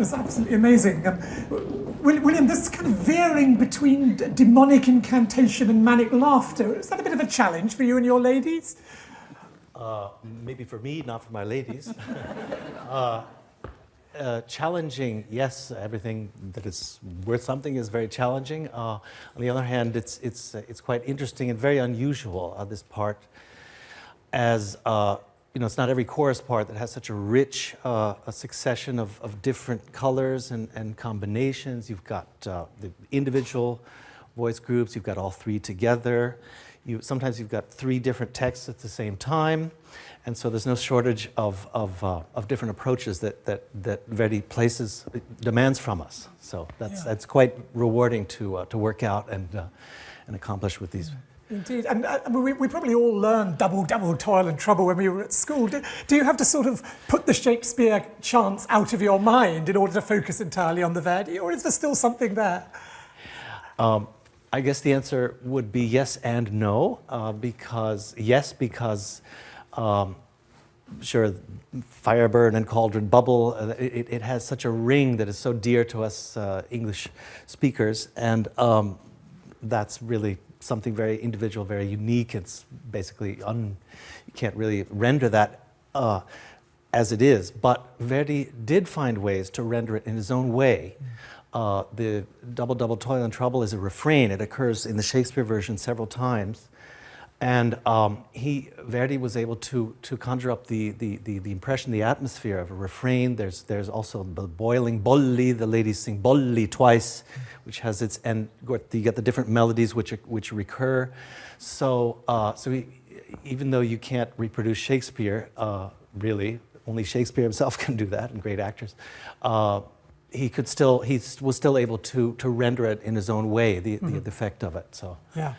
was absolutely amazing. William, this kind of veering between demonic incantation and manic laughter, is that a bit of a challenge for you and your ladies? Maybe for me, not for my ladies. Challenging, yes, everything that is worth something is very challenging. On the other hand, it's quite interesting and very unusual, this part, as it's not every chorus part that has such a rich a succession of different colors and combinations. You've got the individual voice groups, you've got all three together. Sometimes you've got three different texts at the same time, and so there's no shortage of different approaches that Verdi demands from us. So that's quite rewarding to work out and accomplish with these. Indeed, and we probably all learned double toil and trouble when we were at school. Do you have to sort of put the Shakespeare chants out of your mind in order to focus entirely on the Verdi, or is there still something there? I guess the answer would be yes and no, because sure, fire burn and cauldron bubble, it has such a ring that is so dear to us English speakers, and that's really something very individual, very unique. It's basically, you can't really render that as it is, but Verdi did find ways to render it in his own way. The double toil and trouble is a refrain. It occurs in the Shakespeare version several times, and Verdi was able to conjure up the impression, the atmosphere of a refrain. There's also the boiling bolli. The ladies sing bolli twice, which has its, and you get the different melodies which recur. So even though you can't reproduce Shakespeare, really, only Shakespeare himself can do that, and great actors. He was still able to render it in his own way, the effect of it. So yeah.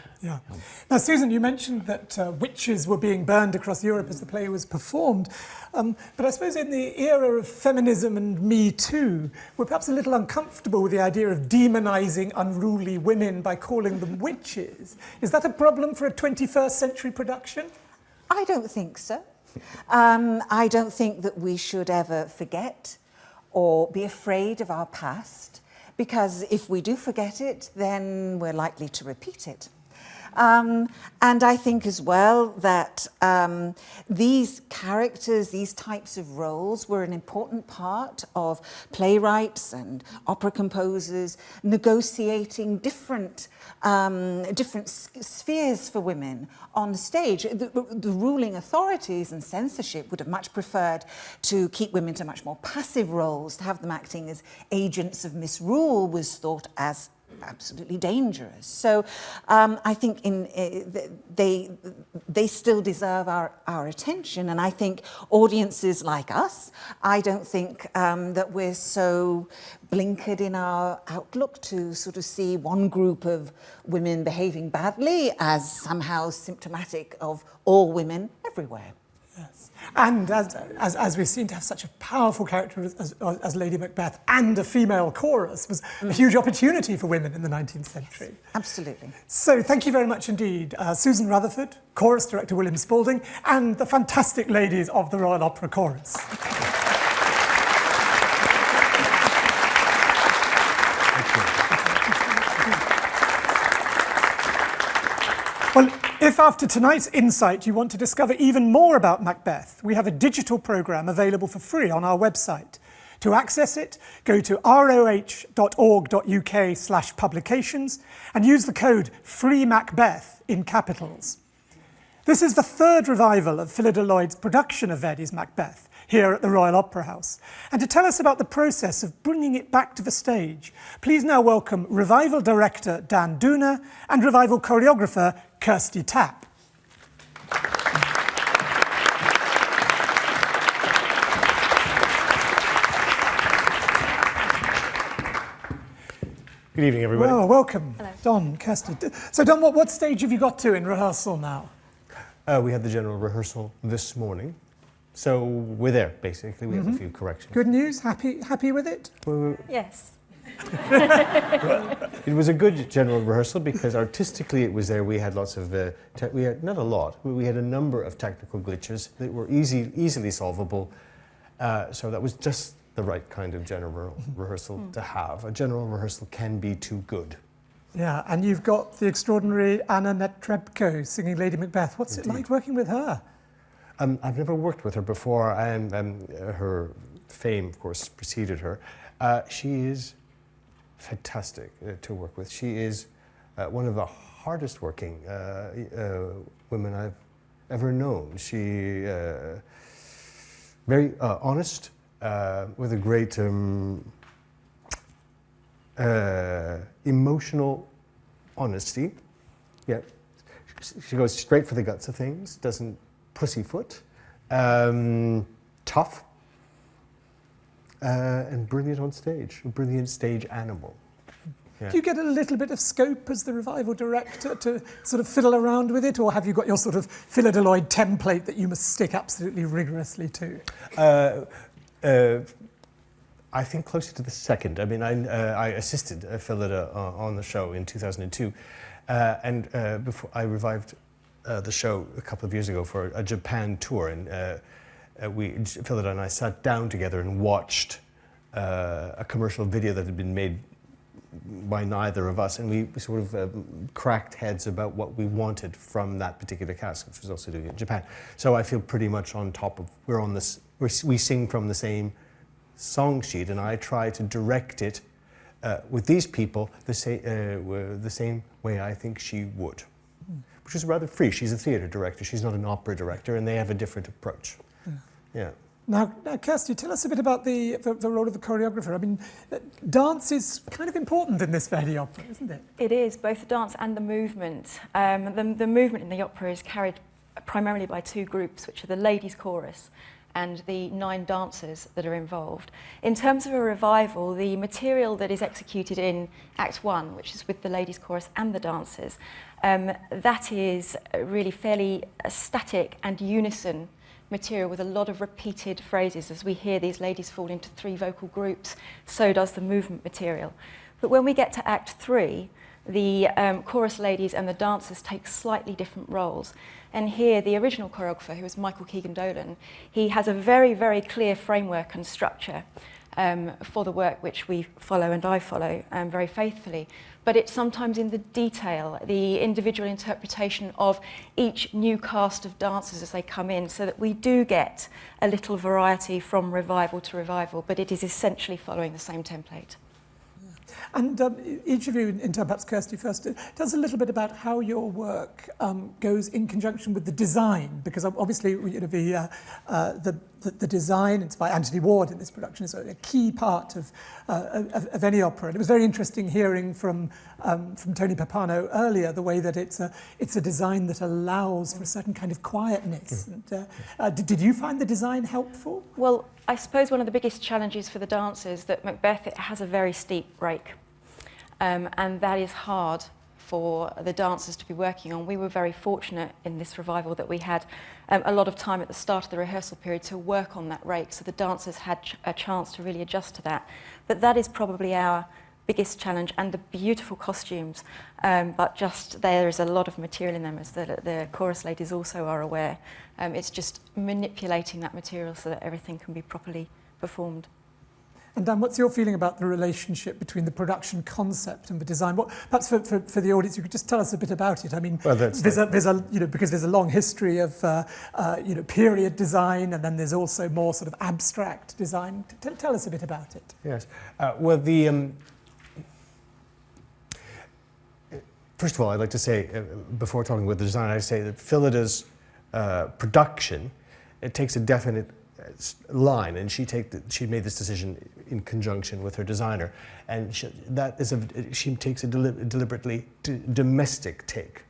Now, Susan, you mentioned that witches were being burned across Europe as the play was performed, but I suppose in the era of feminism and Me Too, we're perhaps a little uncomfortable with the idea of demonizing unruly women by calling them witches. Is that a problem for a 21st century production? I don't think so. I don't think that we should ever forget or be afraid of our past, because if we do forget it, then we're likely to repeat it. And I think as well that these characters, these types of roles were an important part of playwrights and opera composers negotiating different spheres for women on stage. The ruling authorities and censorship would have much preferred to keep women to much more passive roles. To have them acting as agents of misrule was thought as absolutely dangerous. So I think they still deserve our attention, and I think audiences like us, I don't think that we're so blinkered in our outlook to sort of see one group of women behaving badly as somehow symptomatic of all women everywhere. Yes. And as we seem to have such a powerful character as Lady Macbeth and a female chorus was a huge opportunity for women in the 19th century. Yes, absolutely. So thank you very much indeed, Susan Rutherford, chorus director William Spalding, and the fantastic ladies of the Royal Opera Chorus. Well, if after tonight's insight you want to discover even more about Macbeth, we have a digital programme available for free on our website. To access it, go to roh.org.uk/publications and use the code FREEMACBETH in capitals. This is the third revival of Phyllida Lloyd's production of Verdi's Macbeth here at the Royal Opera House. And to tell us about the process of bringing it back to the stage, please now welcome revival director Dan Dooner and revival choreographer Kirsty Tapp. Good evening, everybody. Well, welcome, Hello. Don, Kirsty. So, Don, what stage have you got to in rehearsal now? We had the general rehearsal this morning, so we're there, basically. We have a few corrections. Good news? Happy with it? Yes. It was a good general rehearsal because artistically it was there. We had lots of, we had not a lot, but we had a number of technical glitches that were easily solvable. So that was just the right kind of general rehearsal to have. A general rehearsal can be too good. Yeah, and you've got the extraordinary Anna Netrebko singing Lady Macbeth. What's it like working with her? I've never worked with her before, and her fame, of course, preceded her. She is fantastic to work with. She is one of the hardest working women I've ever known. She very honest, with a great emotional honesty. Yeah, she goes straight for the guts of things, doesn't pussyfoot, tough, and brilliant on stage, a brilliant stage animal. Yeah. Do you get a little bit of scope as the revival director to sort of fiddle around with it, or have you got your sort of Phyllida Lloyd template that you must stick absolutely rigorously to? I think closer to the second. I mean, I assisted Phyllida on the show in 2002, and before I revived the show a couple of years ago for a Japan tour, and Phyllida and I sat down together and watched a commercial video that had been made by neither of us, and we sort of cracked heads about what we wanted from that particular cast, which was also doing it in Japan. So I feel pretty much on top of, we sing from the same song sheet, and I try to direct it with these people the same way I think she would, which is rather free. She's a theatre director, she's not an opera director, and they have a different approach. Yeah. Now, Kirsty, tell us a bit about the role of the choreographer. I mean, dance is kind of important in this Verdi opera, isn't it? It is, both the dance and the movement. The movement in the opera is carried primarily by two groups, which are the ladies' chorus and the 9 dancers that are involved. In terms of a revival, the material that is executed in Act 1, which is with the ladies' chorus and the dancers, that is really fairly static and unison material with a lot of repeated phrases. As we hear these ladies fall into 3 vocal groups, so does the movement material. But when we get to Act 3, the chorus ladies and the dancers take slightly different roles. And here, the original choreographer, who is Michael Keegan-Dolan, he has a very, very clear framework and structure for the work which we follow and I follow very faithfully. But it's sometimes in the detail, the individual interpretation of each new cast of dancers as they come in, so that we do get a little variety from revival to revival, but it is essentially following the same template. And each of you, in turn, perhaps Kirsty first, tell us a little bit about how your work goes in conjunction with the design, because obviously, you know, the design, it's by Anthony Ward in this production, is a key part of any opera. And it was very interesting hearing from Tony Pappano earlier the way that it's a design that allows for a certain kind of quietness. And, did you find the design helpful? Well, I suppose one of the biggest challenges for the dancers that Macbeth, it has a very steep rake, and that is hard for the dancers to be working on. We were very fortunate in this revival that we had a lot of time at the start of the rehearsal period to work on that rake, so the dancers had a chance to really adjust to that. But that is probably our biggest challenge, and the beautiful costumes, but just there is a lot of material in them, as the chorus ladies also are aware. It's just manipulating that material so that everything can be properly performed. And Dan, what's your feeling about the relationship between the production concept and the design? What, perhaps for the audience, you could just tell us a bit about it. I mean, well, there's a you know, because there's a long history of you know, period design, and then there's also more sort of abstract design. Tell us a bit about it. Yes. Well, first of all, I'd like to say, before talking about the design, I'd say that Phyllida's production, it takes a definite line, and she made this decision in conjunction with her designer, and she takes a deliberately domestic take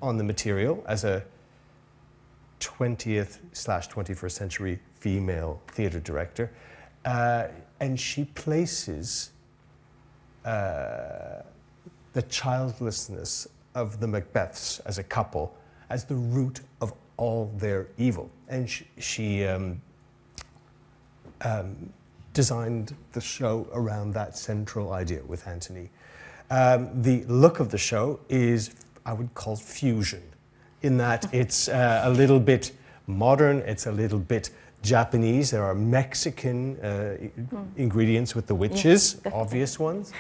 on the material as a 20th/21st century female theatre director, and she places the childlessness of the Macbeths as a couple as the root of all their evil, and she designed the show around that central idea with Anthony. The look of the show is, I would call, fusion, in that it's a little bit modern, it's a little bit Japanese, there are Mexican ingredients with the witches, definitely. obvious ones.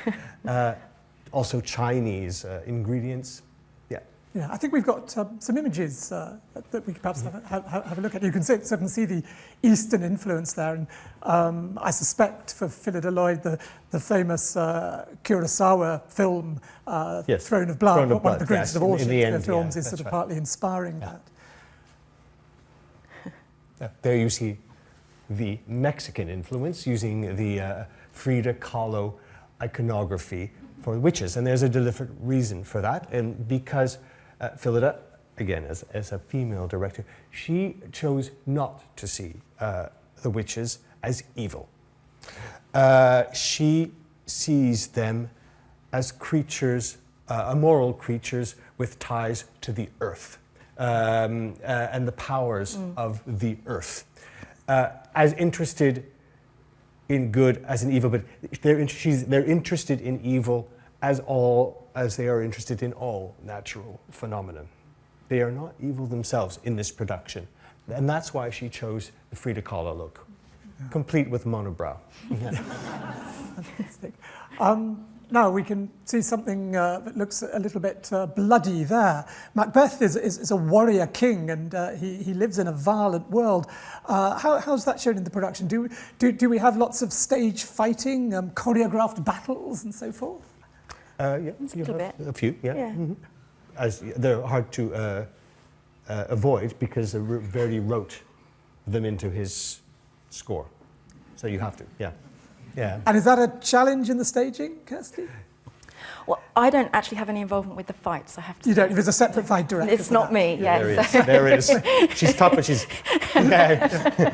Also Chinese ingredients. Yeah. Yeah, I think we've got some images that we could perhaps have a look at. You can certainly see the Eastern influence there, and I suspect for Phyllida Lloyd, the famous Kurosawa film, Yes. Throne of Blood, Throne of one of the Blood, greatest yes, of all in the Shakespeare end, films, yeah, is sort that's of right. partly inspiring Yeah. that. There you see the Mexican influence using the Frida Kahlo iconography for witches. And there's a deliberate reason for that. And because Phyllida, again, as a female director, she chose not to see the witches as evil. She sees them as creatures, immoral creatures with ties to the earth and the powers of the earth. As interested in good as in evil, but they're interested in evil as they are interested in all natural phenomena. They are not evil themselves in this production, and that's why she chose the Frida Kahlo look, complete with monobrow. Fantastic. Now we can see something that looks a little bit bloody there. Macbeth is a warrior king, and he lives in a violent world. How's that shown in the production? Do we have lots of stage fighting, choreographed battles, and so forth? Yeah, A you little have bit. a few. Yeah. Yeah. Mhm. As they're hard to avoid because Verdi wrote them into his score, so you have to. Yeah. Yeah. And is that a challenge in the staging, Kirsty? Well, I don't actually have any involvement with the fights, I have to You say. don't. There's a separate fight director. It's for not that. me, yeah. There is. There is. She's tough, but she's. Yeah.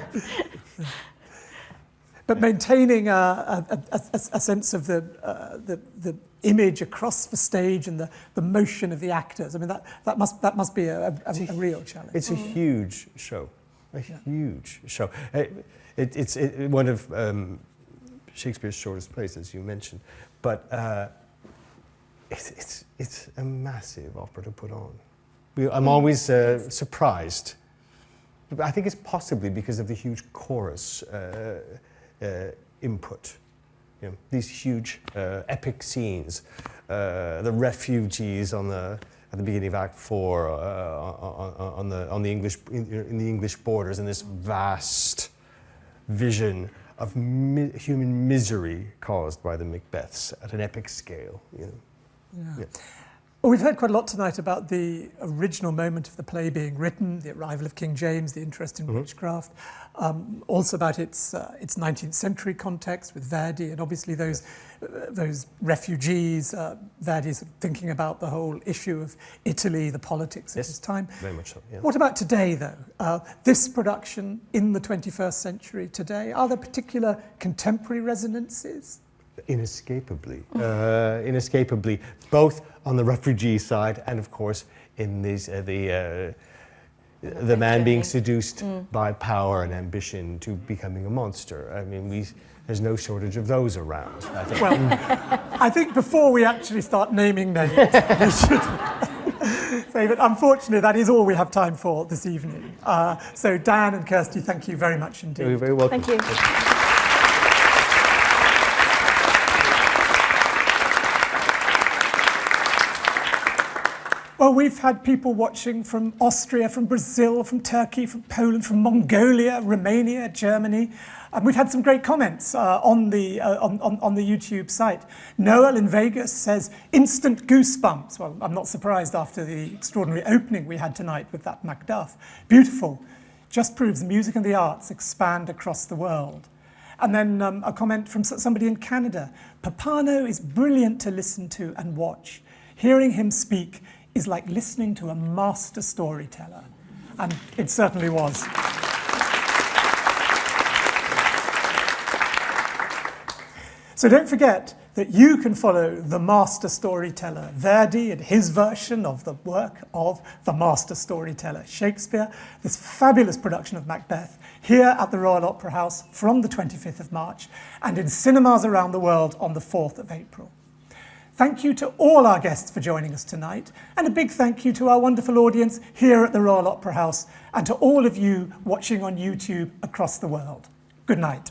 But maintaining a sense of the image across the stage and the motion of the actors. I mean, that must be a real challenge. It's a huge show. A huge show. It's one of Shakespeare's shortest plays, as you mentioned, but it's a massive opera to put on. I'm always surprised. I think it's possibly because of the huge chorus input. You know, these huge epic scenes, the refugees at the beginning of Act 4 on the English in the English borders, and this vast vision of human misery caused by the Macbeths at an epic scale. You know. Yeah. Well, we've heard quite a lot tonight about the original moment of the play being written, the arrival of King James, the interest in witchcraft, also about its 19th century context with Verdi, and obviously those refugees. Verdi's thinking about the whole issue of Italy, the politics of his time. Very much so. Yeah. What about today, though? This production in the 21st century today, are there particular contemporary resonances? Inescapably, both on the refugee side and, of course, in these the man being seduced by power and ambition to becoming a monster. I mean, there's no shortage of those around, I think. Well, I think before we actually start naming names, we should say that unfortunately that is all we have time for this evening. So Dan and Kirsty, thank you very much indeed. You're very welcome. Thank you. Well, we've had people watching from Austria, from Brazil, from Turkey, from Poland, from Mongolia, Romania, Germany. And we've had some great comments on the YouTube site. Noel in Vegas says, instant goosebumps. Well, I'm not surprised after the extraordinary opening we had tonight with that Macduff. Beautiful. Just proves music and the arts expand across the world. And then a comment from somebody in Canada. Papano is brilliant to listen to and watch. Hearing him speak is like listening to a master storyteller. And it certainly was. So don't forget that you can follow the master storyteller Verdi and his version of the work of the master storyteller Shakespeare, this fabulous production of Macbeth, here at the Royal Opera House from the 25th of March and in cinemas around the world on the 4th of April. Thank you to all our guests for joining us tonight, and a big thank you to our wonderful audience here at the Royal Opera House and to all of you watching on YouTube across the world. Good night.